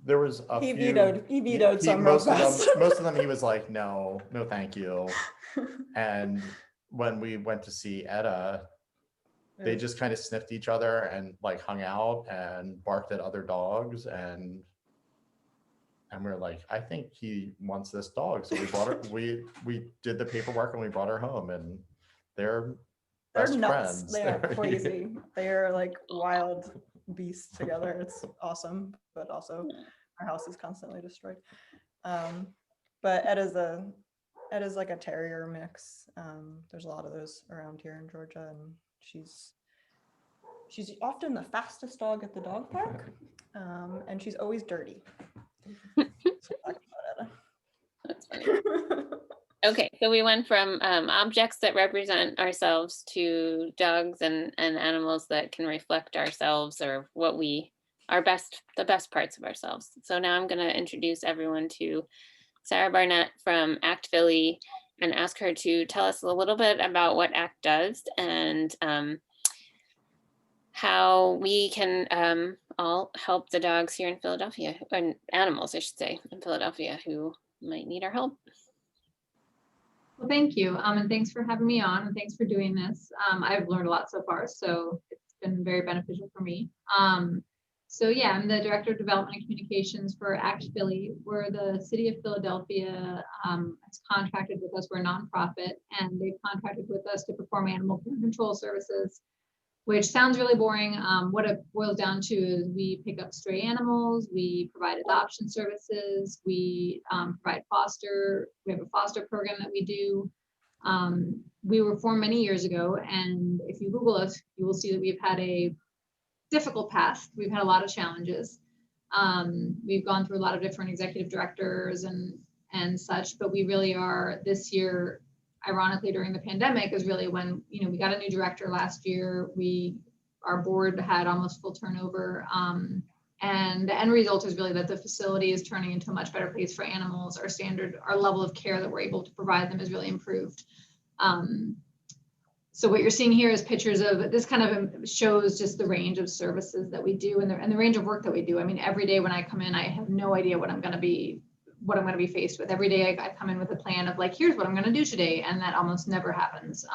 there was he vetoed some real fast. Most of them he was like, no, thank you. And when we went to see Etta, they just kind of sniffed each other and like hung out and barked at other dogs, and we were like, I think he wants this dog. So we bought her, we did the paperwork and we brought her home, and they're best nuts. friends. They're crazy. They're like wild beasts together. It's awesome, but also our house is constantly destroyed. But Etta's like a terrier mix. There's a lot of those around here in Georgia, and she's often the fastest dog at the dog park, and she's always dirty. That's funny. Okay, so we went from objects that represent ourselves to dogs and animals that can reflect ourselves, or the best parts of ourselves. So now I'm going to introduce everyone to Sarah Barnett from Act Philly, and ask her to tell us a little bit about what ACT does and how we can all help the dogs here in Philadelphia, and animals, I should say, in Philadelphia who might need our help. Well, thank you. And thanks for having me on, and thanks for doing this. I've learned a lot so far, so it's been very beneficial for me. So yeah, I'm the Director of Development and Communications for ACT Philly. We're the City of Philadelphia has contracted with us. We're a nonprofit, and they've contracted with us to perform animal care control services, which sounds really boring. What it boils down to is we pick up stray animals, we provide adoption services, we provide foster, we have a foster program that we do. We were formed many years ago, and if you Google us, you will see that we've had a difficult past. We've had a lot of challenges. We've gone through a lot of different executive directors and such, but we really are this year, ironically during the pandemic, is really when, you know, we got a new director last year. Our board had almost full turnover, and the end result is really that the facility is turning into a much better place for animals. Our level of care that we're able to provide them is really improved. So what you're seeing here is pictures of this. Kind of shows just the range of services that we do and the range of work that we do. I mean, every day when I come in, I have no idea what I'm going to be faced with. Every day I come in with a plan of like, here's what I'm going to do today. And that almost never happens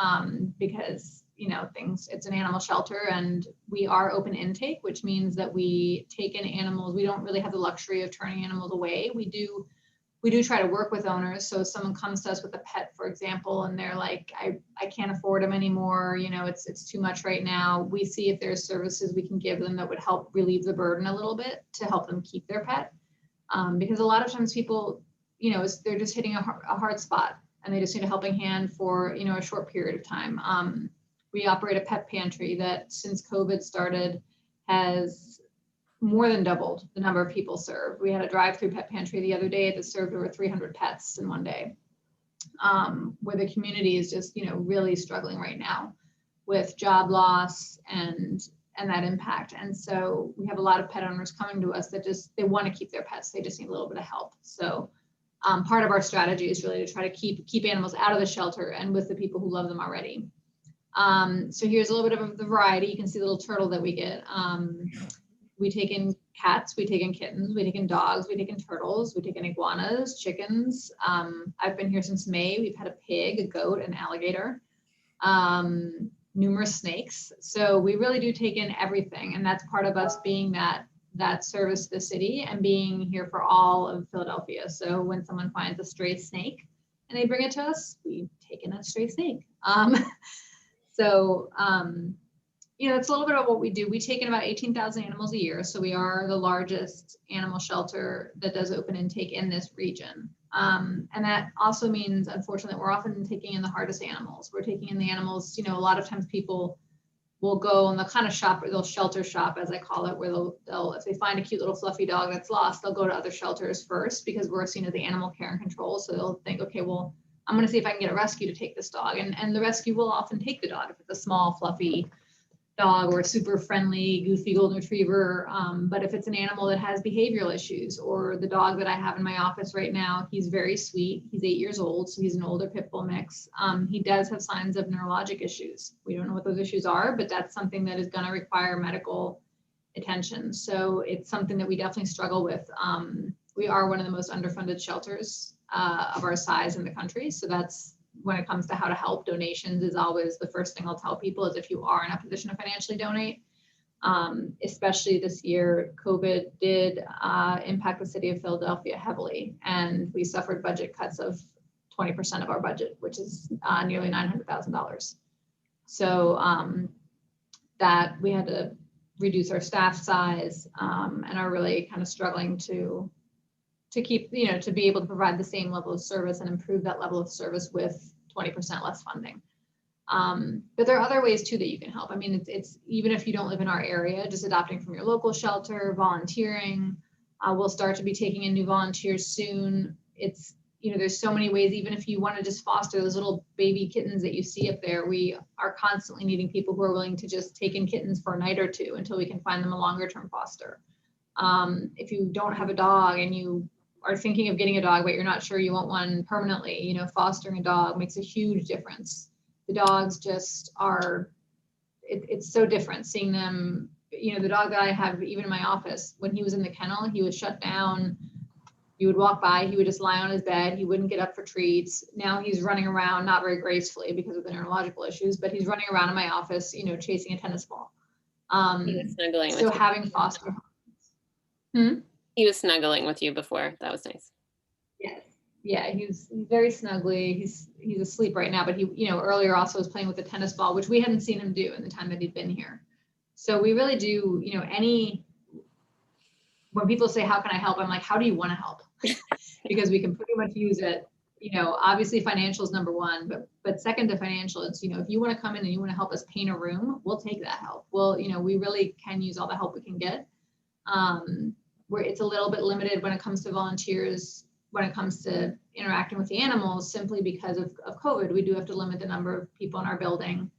because, you know, it's an animal shelter, and we are open intake, which means that we take in animals. We don't really have the luxury of turning animals away. We do try to work with owners. So if someone comes to us with a pet, for example, and they're like, I can't afford them anymore, you know, it's too much right now. We see if there's services we can give them that would help relieve the burden a little bit to help them keep their pet. Because a lot of times people, you know, they're just hitting a hard spot, and they just need a helping hand for, you know, a short period of time. We operate a pet pantry that since COVID started has more than doubled the number of people served. We had a drive-through pet pantry the other day that served over 300 pets in one day, where the community is just, you know, really struggling right now with job loss and that impact. And so we have a lot of pet owners coming to us that they want to keep their pets. They just need a little bit of help. So part of our strategy is really to try to keep animals out of the shelter and with the people who love them already. So here's a little bit of the variety. You can see the little turtle that we get. We take in cats, we take in kittens, we take in dogs, we take in turtles, we take in iguanas, chickens. I've been here since May. We've had a pig, a goat, an alligator, numerous snakes. So we really do take in everything. And that's part of us being that service to the city and being here for all of Philadelphia. So when someone finds a stray snake and they bring it to us, we take in a stray snake. You know, it's a little bit of what we do. We take in about 18,000 animals a year. So we are the largest animal shelter that does open intake in this region. And that also means, unfortunately, we're often taking in the hardest animals. We're taking in the animals, you know, a lot of times people will go and they'll kind of shop, or they'll shelter shop, as I call it, where they'll if they find a cute little fluffy dog that's lost, they'll go to other shelters first because we're seen as the animal care and control. So they'll think, okay, well, I'm going to see if I can get a rescue to take this dog. And the rescue will often take the dog if it's a small, fluffy dog or a super friendly, goofy golden retriever. But if it's an animal that has behavioral issues, or the dog that I have in my office right now, he's very sweet. He's 8 years old, so he's an older pit bull mix. He does have signs of neurologic issues. We don't know what those issues are, but that's something that is going to require medical attention. So it's something that we definitely struggle with. We are one of the most underfunded shelters of our size in the country. So that's, when it comes to how to help, donations is always the first thing I'll tell people, is if you are in a position to financially donate, especially this year, COVID did impact the city of Philadelphia heavily, and we suffered budget cuts of 20% of our budget, which is nearly $900,000. So that we had to reduce our staff size and are really kind of struggling to keep, you know, to be able to provide the same level of service and improve that level of service with 20% less funding. But there are other ways too that you can help. I mean, it's even if you don't live in our area, just adopting from your local shelter, volunteering. We'll start to be taking in new volunteers soon. It's, you know, there's so many ways. Even if you want to just foster those little baby kittens that you see up there, we are constantly needing people who are willing to just take in kittens for a night or two until we can find them a longer term foster. If you don't have a dog and you are thinking of getting a dog, but you're not sure you want one permanently, you know, fostering a dog makes a huge difference. The dogs just are, it's so different seeing them. You know, the dog that I have, even in my office, when he was in the kennel, he was shut down. You would walk by, he would just lie on his bed. He wouldn't get up for treats. Now he's running around, not very gracefully because of the neurological issues, but he's running around in my office, you know, chasing a tennis ball. He was snuggling with So you. having foster. He was snuggling with you before. That was nice. Yes. Yeah, he's very snuggly. He's asleep right now, but he, you know, earlier also was playing with the tennis ball, which we hadn't seen him do in the time that he'd been here. So we really do, you know, when people say, how can I help? I'm like, how do you want to help? Because we can pretty much use it, you know, obviously financial is number one, but second to financial, it's, you know, if you want to come in and you want to help us paint a room, we'll take that help. Well, you know, we really can use all the help we can get. Where it's a little bit limited when it comes to volunteers, when it comes to interacting with the animals, simply because of COVID. We do have to limit the number of people in our building.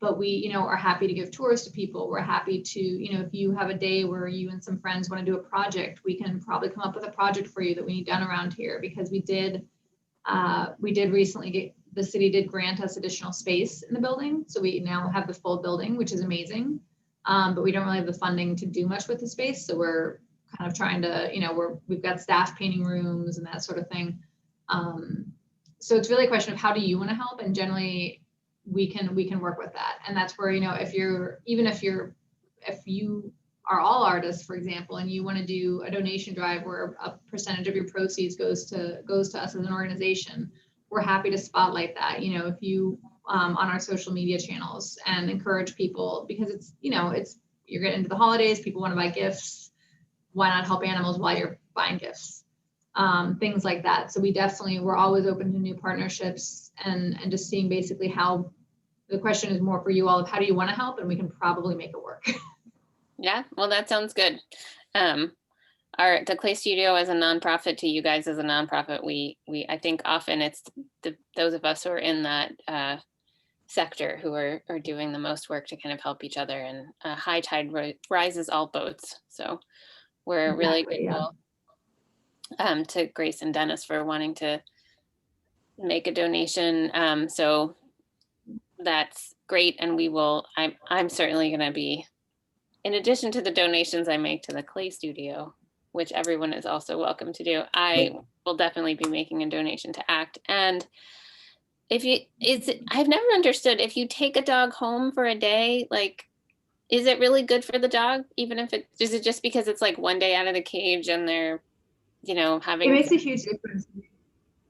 But we, you know, are happy to give tours to people. We're happy to, you know, if you have a day where you and some friends want to do a project, we can probably come up with a project for you that we need done around here, because we did recently the city did grant us additional space in the building. So we now have the full building, which is amazing. But we don't really have the funding to do much with the space. So we're kind of trying to, you know, we've got staff painting rooms and that sort of thing. So it's really a question of how do you want to help? And generally we can work with that. And that's where, you know, if you are all artists, for example, and you want to do a donation drive where a percentage of your proceeds goes to us as an organization, we're happy to spotlight that. You know, if you on our social media channels and encourage people, because it's, you know, you're getting into the holidays, people want to buy gifts. Why not help animals while you're buying gifts? Things like that. So we're always open to new partnerships and just seeing basically how the question is more for you all of how do you want to help, and we can probably make it work. Yeah, well, that sounds good. The Clay Studio as a nonprofit to you guys as a nonprofit, we I think often it's those of us who are in that sector who are doing the most work to kind of help each other, and high tide rises all boats. So we're really grateful to Grace and Dennis for wanting to make a donation. So that's great. And I'm certainly going to be, in addition to the donations I make to the Clay Studio, which everyone is also welcome to do, I will definitely be making a donation to ACT. And I've never understood, if you take a dog home for a day, like, is it really good for the dog? Even if is it just because it's like one day out of the cage and they're, you know, having. It makes a huge difference.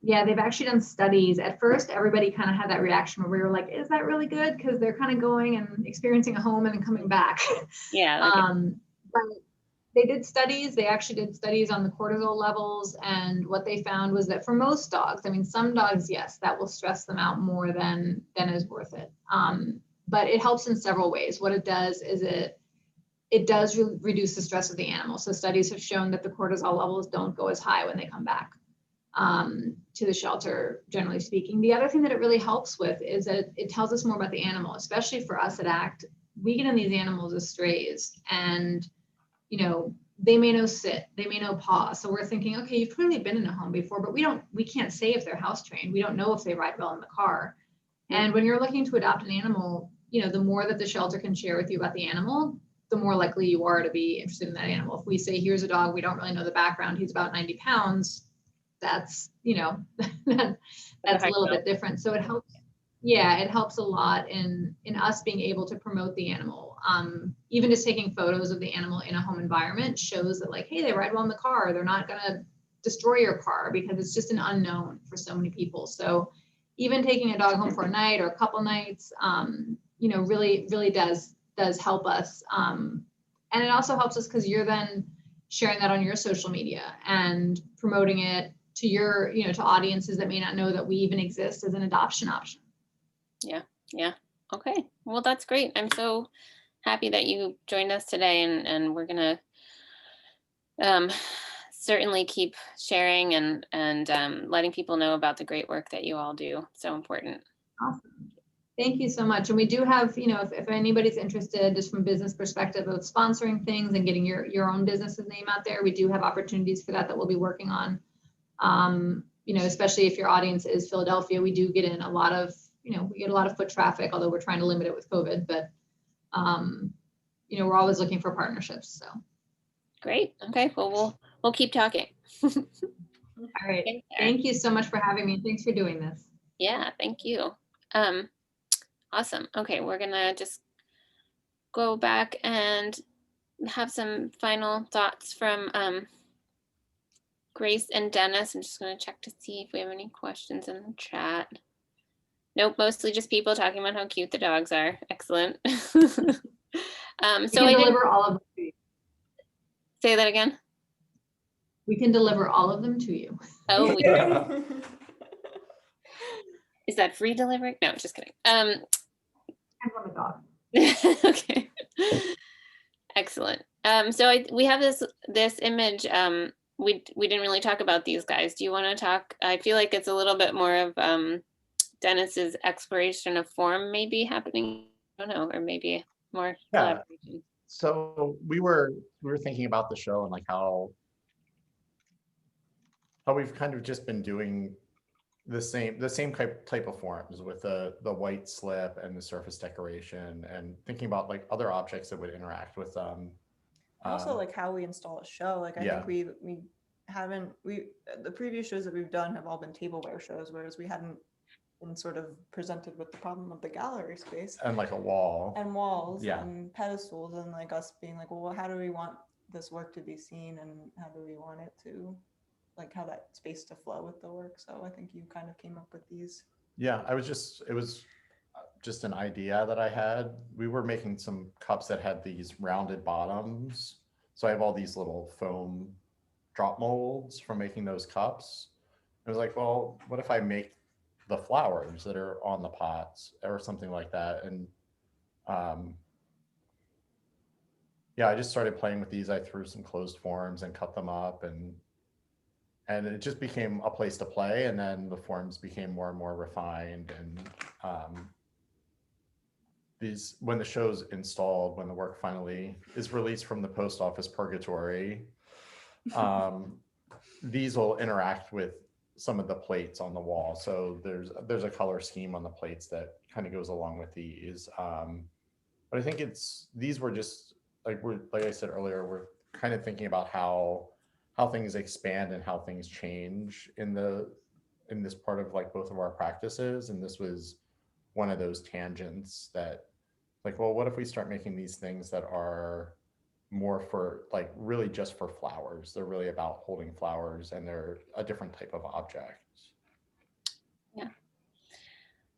Yeah, they've actually done studies. At first, everybody kind of had that reaction where we were like, is that really good? Because they're kind of going and experiencing a home and then coming back. Yeah. Okay. But they did studies. They actually did studies on the cortisol levels. And what they found was that for most dogs, I mean, some dogs, yes, that will stress them out more than is worth it. But it helps in several ways. What it does is it does reduce the stress of the animal. So studies have shown that the cortisol levels don't go as high when they come back to the shelter, generally speaking. The other thing that it really helps with is that it tells us more about the animal, especially for us at ACT. We get in these animals as strays, and, you know, they may know sit, they may know paw. So we're thinking, okay, you've clearly been in a home before, but we can't say if they're house trained. We don't know if they ride well in the car. And when you're looking to adopt an animal, you know, the more that the shelter can share with you about the animal, the more likely you are to be interested in that animal. If we say, here's a dog, we don't really know the background, he's about 90 pounds, that's, you know, that's a little bit different. So it helps. Yeah, it helps a lot in us being able to promote the animal. Even just taking photos of the animal in a home environment shows that, like, hey, they ride well in the car. They're not going to destroy your car, because it's just an unknown for so many people. So even taking a dog home for a night or a couple nights, you know, really does help us. And it also helps us because you're then sharing that on your social media and promoting it to your, you know, to audiences that may not know that we even exist as an adoption option. Yeah. Okay. Well, that's great. I'm so happy that you joined us today, and we're going to certainly keep sharing and letting people know about the great work that you all do. So important. Awesome. Thank you so much. And we do have, you know, if anybody's interested, just from business perspective of sponsoring things and getting your own business's name out there, we do have opportunities for that we'll be working on. You know, especially if your audience is Philadelphia, we do get in a lot of, you know, we get a lot of foot traffic, although we're trying to limit it with COVID, but, you know, we're always looking for partnerships, so. Great. Okay. Well, we'll keep talking. All right. Okay, Sarah. Thank you so much for having me. Thanks for doing this. Yeah, thank you. Awesome. Okay, we're gonna just go back and have some final thoughts from Grace and Dennis. I'm just gonna check to see if we have any questions in the chat. Nope, mostly just people talking about how cute the dogs are. Excellent. We So can I didn't deliver all of them to you. say that again. We can deliver all of them to you. Oh, is that free delivery? No, just kidding. Depends on the dog. Okay. Excellent. So we have this image. We didn't really talk about these guys. Do you want to talk? I feel like it's a little bit more of Dennis's exploration of form maybe happening. I don't know, or maybe more Yeah. collaboration. So we were thinking about the show and like how we've kind of just been doing the same type of forms with the white slip and the surface decoration, and thinking about like other objects that would interact with them. Also like how we install a show. Like I Yeah. think we haven't, the previous shows that we've done have all been tableware shows, whereas we hadn't been sort of presented with the problem of the gallery space And like a wall. and walls Yeah. and pedestals, and like us being like, well, how do we want this work to be seen, and how do we want it to, like, how that space to flow with the work. So I think you kind of came up with these. Yeah, it was just an idea that I had. We were making some cups that had these rounded bottoms. So I have all these little foam drop molds from making those cups. I was like, well, what if I make the flowers that are on the pots or something like that? And yeah, I just started playing with these. I threw some closed forms and cut them up, and it just became a place to play. And then the forms became more and more refined. And when the show's installed, when the work finally is released from the post office purgatory, these will interact with some of the plates on the wall. So there's a color scheme on the plates that kind of goes along with these. But I think these were just like I said earlier, we're kind of thinking about how things expand and how things change in this part of like both of our practices. And this was one of those tangents that, like, well, what if we start making these things that are more for like really just for flowers? They're really about holding flowers, and they're a different type of object. Yeah.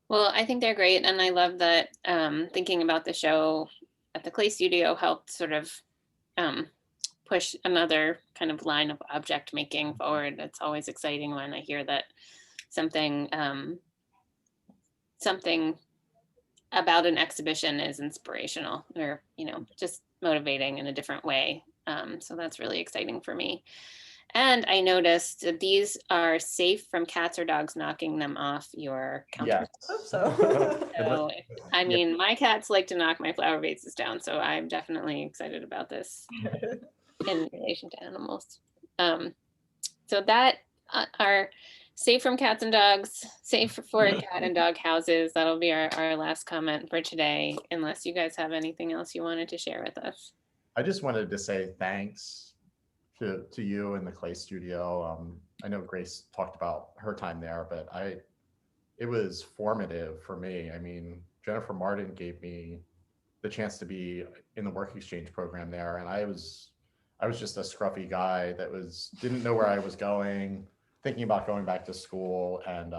Well, I think they're great. And I love that thinking about the show at the Clay Studio helped sort of push another kind of line of object making forward. It's always exciting when I hear that something about an exhibition is inspirational, or, you know, just motivating in a different way. So that's really exciting for me. And I noticed that these are safe from cats or dogs knocking them off your counter. Yes. Hope so. So, I mean, my cats like to knock my flower vases down, so I'm definitely excited about this in relation to animals. So that are safe from cats and dogs, safe for cat and dog houses. That'll be our last comment for today, unless you guys have anything else you wanted to share with us. I just wanted to say thanks to you and the Clay Studio. I know Grace talked about her time there, but it was formative for me. I mean, Jennifer Martin gave me the chance to be in the work exchange program there, and I was just a scruffy guy that didn't know where I was going, thinking about going back to school, and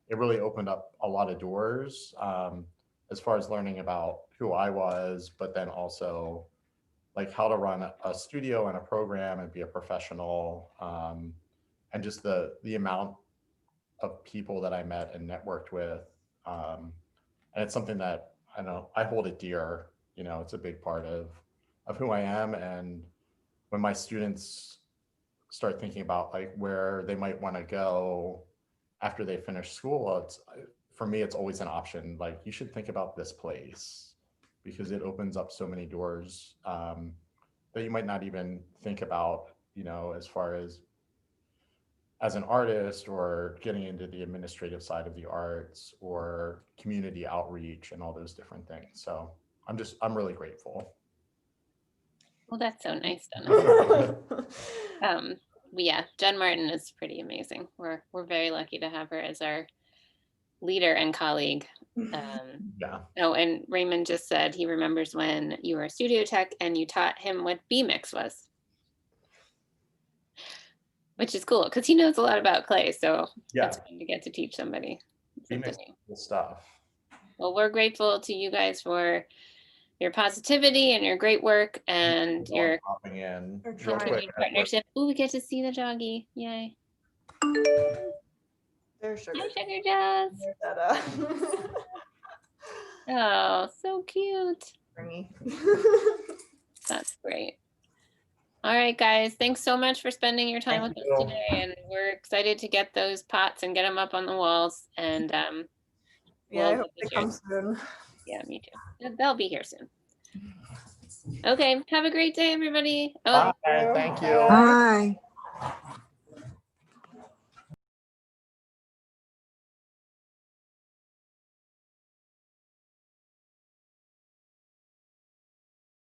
it really opened up a lot of doors as far as learning about who I was, but then also like how to run a studio and a program and be a professional, and just the amount of people that I met and networked with. And it's something that I know I hold it dear. You know, it's a big part of who I am. And when my students start thinking about like where they might want to go after they finish school, for me, it's always an option. Like, you should think about this place because it opens up so many doors that you might not even think about, you know, as far as an artist or getting into the administrative side of the arts or community outreach and all those different things. So I'm really grateful. Well, that's so nice, Dennis. Yeah, Jen Martin is pretty amazing. We're very lucky to have her as our leader and colleague. Yeah. Oh, and Raymond just said he remembers when you were a studio tech and you taught him what B-mix was, which is cool because he knows a lot about clay. So Yeah. that's fun to get to teach somebody. B-mix cool stuff. Well, we're grateful to you guys for your positivity and your great work and your popping in real continued quick. partnership. Oh, we get to see the doggy. Yay. There's Sugar. Hi, Sugar Jaws. There's that, Oh, so cute. for me. That's great. All right, guys. Thanks so much for spending your time Thank with you. us today. And we're excited to get those pots and get them up on the walls. And Yeah, I we'll hope get they the come soon. yeah, me too. They'll be here soon. Okay. Have a great day, everybody. Oh, Bye. Thank you. Bye. Bye.